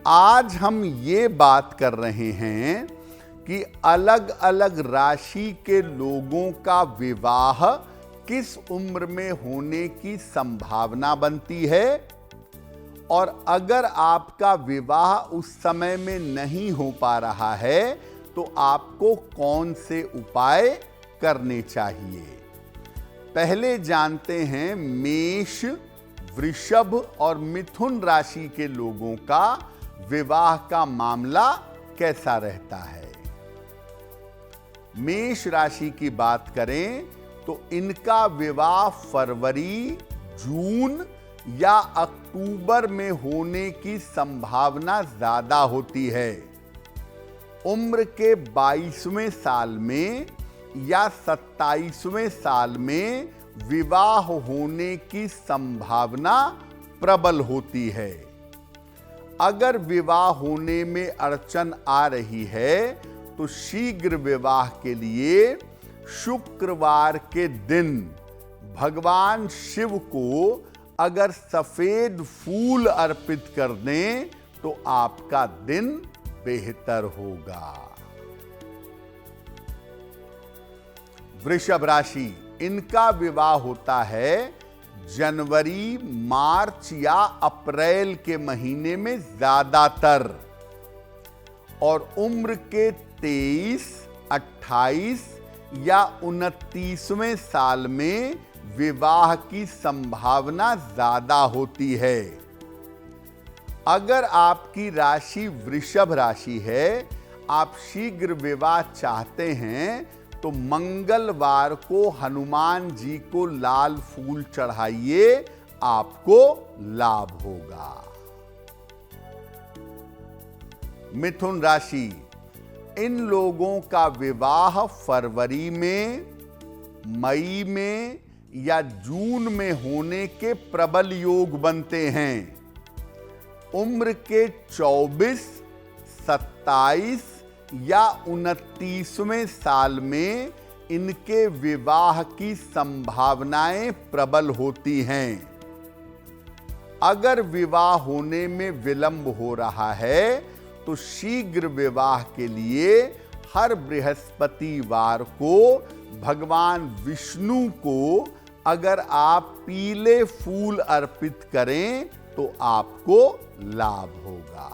आज हम ये बात कर रहे हैं कि अलग अलग राशि के लोगों का विवाह किस उम्र में होने की संभावना बनती है और अगर आपका विवाह उस समय में नहीं हो पा रहा है तो आपको कौन से उपाय करने चाहिए। पहले जानते हैं मेष, वृषभ और मिथुन राशि के लोगों का विवाह का मामला कैसा रहता है। मेष राशि की बात करें तो इनका विवाह फरवरी, जून या अक्टूबर में होने की संभावना ज्यादा होती है। उम्र के 22वें साल में या 27वें साल में विवाह होने की संभावना प्रबल होती है। अगर विवाह होने में अड़चन आ रही है तो शीघ्र विवाह के लिए शुक्रवार के दिन भगवान शिव को अगर सफेद फूल अर्पित कर दें तो आपका दिन बेहतर होगा। वृषभ राशि, इनका विवाह होता है जनवरी, मार्च या अप्रैल के महीने में ज्यादातर और उम्र के 23, 28 या 29वें साल में विवाह की संभावना ज्यादा होती है। अगर आपकी राशि वृषभ राशि है, आप शीघ्र विवाह चाहते हैं तो मंगलवार को हनुमान जी को लाल फूल चढ़ाइए, आपको लाभ होगा। मिथुन राशि, इन लोगों का विवाह फरवरी में, मई में या जून में होने के प्रबल योग बनते हैं। उम्र के 24, 27 या 29वें साल में इनके विवाह की संभावनाएं प्रबल होती हैं। अगर विवाह होने में विलंब हो रहा है तो शीघ्र विवाह के लिए हर बृहस्पतिवार को भगवान विष्णु को अगर आप पीले फूल अर्पित करें तो आपको लाभ होगा।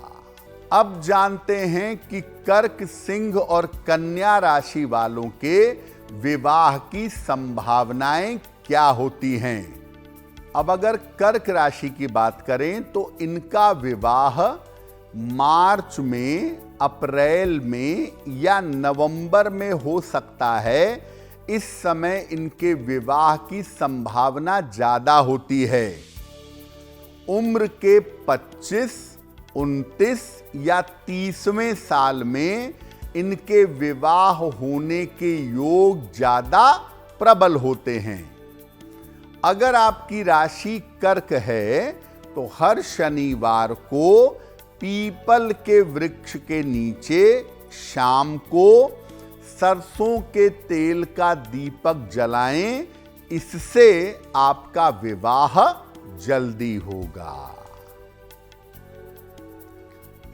अब जानते हैं कि कर्क, सिंह और कन्या राशि वालों के विवाह की संभावनाएं क्या होती हैं। अब अगर कर्क राशि की बात करें तो इनका विवाह मार्च में, अप्रैल में या नवंबर में हो सकता है। इस समय इनके विवाह की संभावना ज्यादा होती है। उम्र के 25, 29 या 30वें साल में इनके विवाह होने के योग ज्यादा प्रबल होते हैं। अगर आपकी राशि कर्क है तो हर शनिवार को पीपल के वृक्ष के नीचे शाम को सरसों के तेल का दीपक जलाएं, इससे आपका विवाह जल्दी होगा।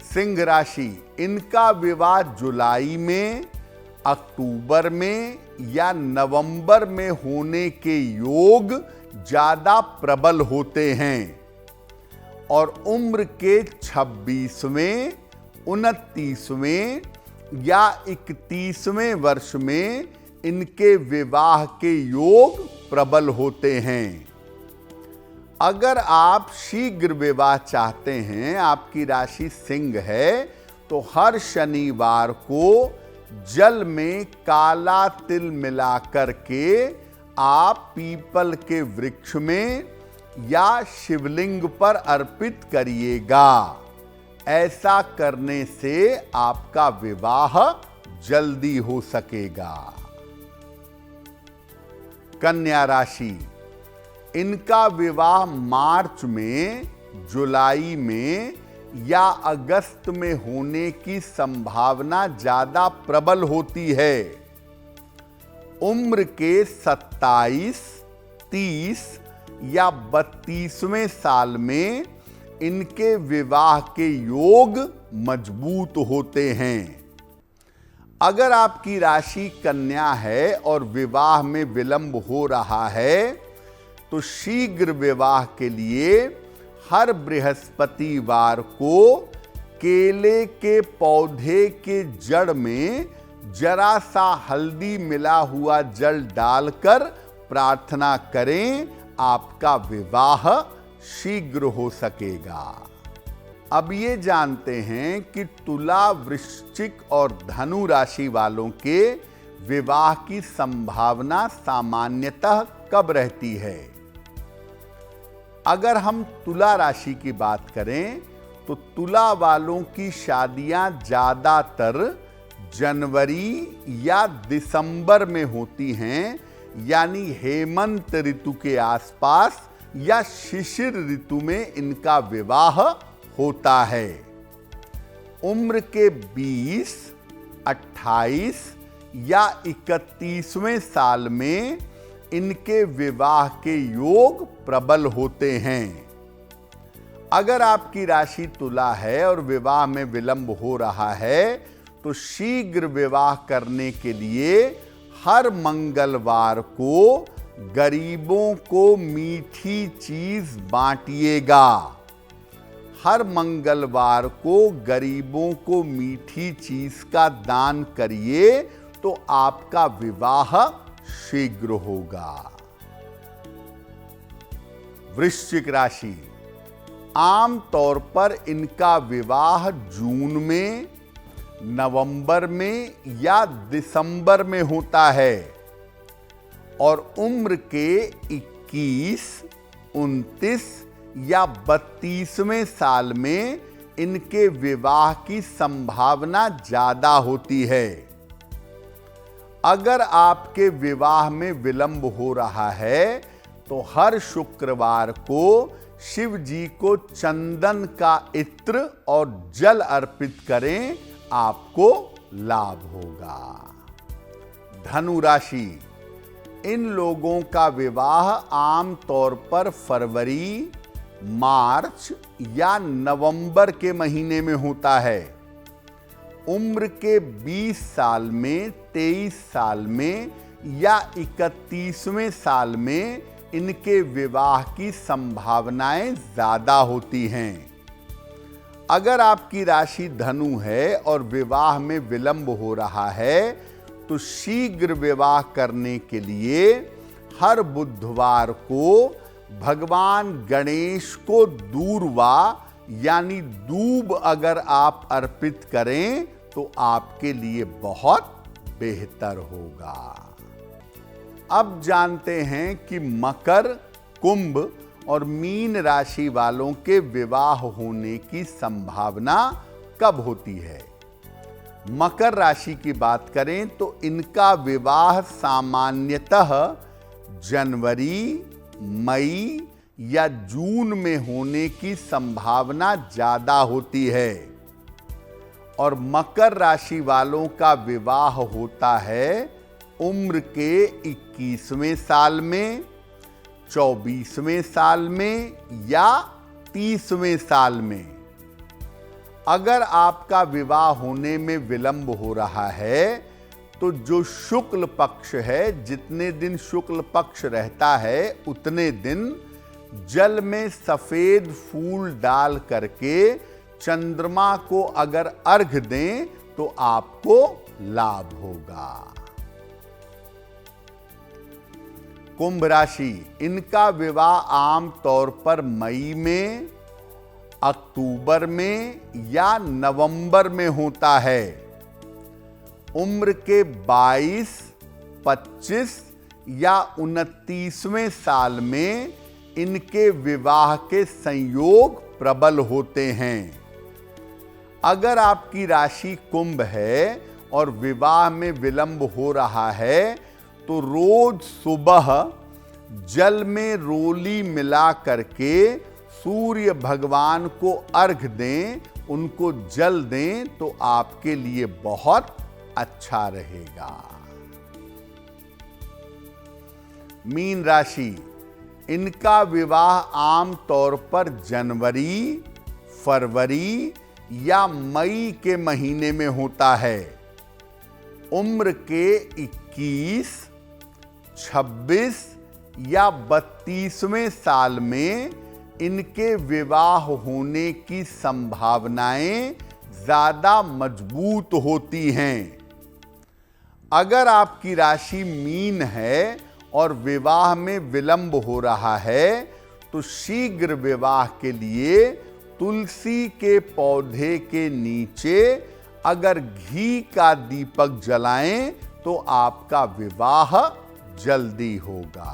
सिंह राशि, इनका विवाह जुलाई में, अक्टूबर में या नवंबर में होने के योग ज्यादा प्रबल होते हैं और उम्र के 26वें, 29वें या 31वें वर्ष में इनके विवाह के योग प्रबल होते हैं। अगर आप शीघ्र विवाह चाहते हैं, आपकी राशि सिंह है, तो हर शनिवार को जल में काला तिल मिलाकर के आप पीपल के वृक्ष में या शिवलिंग पर अर्पित करिएगा। ऐसा करने से आपका विवाह जल्दी हो सकेगा। कन्या राशि, इनका विवाह मार्च में, जुलाई में या अगस्त में होने की संभावना ज्यादा प्रबल होती है। उम्र के 27, 30 या 32वें साल में इनके विवाह के योग मजबूत होते हैं। अगर आपकी राशि कन्या है और विवाह में विलंब हो रहा है तो शीघ्र विवाह के लिए हर बृहस्पतिवार को केले के पौधे के जड़ में जरा सा हल्दी मिला हुआ जल डालकर प्रार्थना करें, आपका विवाह शीघ्र हो सकेगा। अब ये जानते हैं कि तुला, वृश्चिक और धनु राशि वालों के विवाह की संभावना सामान्यतः कब रहती है। अगर हम तुला राशि की बात करें तो तुला वालों की शादियां ज्यादातर जनवरी या दिसंबर में होती हैं, यानी हेमंत ऋतु के आसपास या शिशिर ऋतु में इनका विवाह होता है। उम्र के 20, 28 या 31वें साल में इनके विवाह के योग प्रबल होते हैं। अगर आपकी राशि तुला है और विवाह में विलंब हो रहा है तो शीघ्र विवाह करने के लिए हर मंगलवार को गरीबों को मीठी चीज बांटिएगा। हर मंगलवार को गरीबों को मीठी चीज का दान करिए तो आपका विवाह शीघ्र होगा। वृश्चिक राशि, आम तौर पर इनका विवाह जून में, नवंबर में या दिसंबर में होता है और उम्र के 21, 29 या 32वें साल में इनके विवाह की संभावना ज्यादा होती है। अगर आपके विवाह में विलंब हो रहा है तो हर शुक्रवार को शिव जी को चंदन का इत्र और जल अर्पित करें, आपको लाभ होगा। धनु राशि, इन लोगों का विवाह आम तौर पर फरवरी, मार्च या नवंबर के महीने में होता है। उम्र के 20 साल में, 23 साल में या 31वें साल में इनके विवाह की संभावनाएं ज्यादा होती हैं। अगर आपकी राशि धनु है और विवाह में विलंब हो रहा है तो शीघ्र विवाह करने के लिए हर बुधवार को भगवान गणेश को दूर्वा यानी दूब अगर आप अर्पित करें तो आपके लिए बहुत बेहतर होगा। अब जानते हैं कि मकर, कुंभ और मीन राशि वालों के विवाह होने की संभावना कब होती है। मकर राशि की बात करें तो इनका विवाह सामान्यतः जनवरी, मई या जून में होने की संभावना ज्यादा होती है और मकर राशि वालों का विवाह होता है उम्र के 21वें साल में, 24वें साल में या 30वें साल में। अगर आपका विवाह होने में विलंब हो रहा है तो जो शुक्ल पक्ष है, जितने दिन शुक्ल पक्ष रहता है उतने दिन जल में सफेद फूल डाल करके चंद्रमा को अगर अर्घ दें तो आपको लाभ होगा। कुंभ राशि, इनका विवाह आम तौर पर मई में, अक्टूबर में या नवंबर में होता है। उम्र के 22, 25 या 29वें साल में इनके विवाह के संयोग प्रबल होते हैं। अगर आपकी राशि कुंभ है और विवाह में विलंब हो रहा है तो रोज सुबह जल में रोली मिला करके सूर्य भगवान को अर्घ दें, उनको जल दें तो आपके लिए बहुत अच्छा रहेगा। मीन राशि, इनका विवाह आम तौर पर जनवरी, फरवरी या मई के महीने में होता है। उम्र के 21, 26 या 32वें साल में इनके विवाह होने की संभावनाएं ज्यादा मजबूत होती हैं। अगर आपकी राशि मीन है और विवाह में विलंब हो रहा है तो शीघ्र विवाह के लिए तुलसी के पौधे के नीचे अगर घी का दीपक जलाएं तो आपका विवाह जल्दी होगा।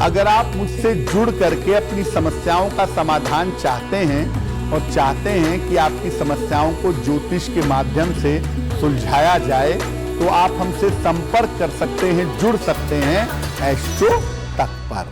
अगर आप मुझसे जुड़ करके अपनी समस्याओं का समाधान चाहते हैं और चाहते हैं कि आपकी समस्याओं को ज्योतिष के माध्यम से सुलझाया जाए तो आप हमसे संपर्क कर सकते हैं, जुड़ सकते हैं एस्ट्रो तक पर।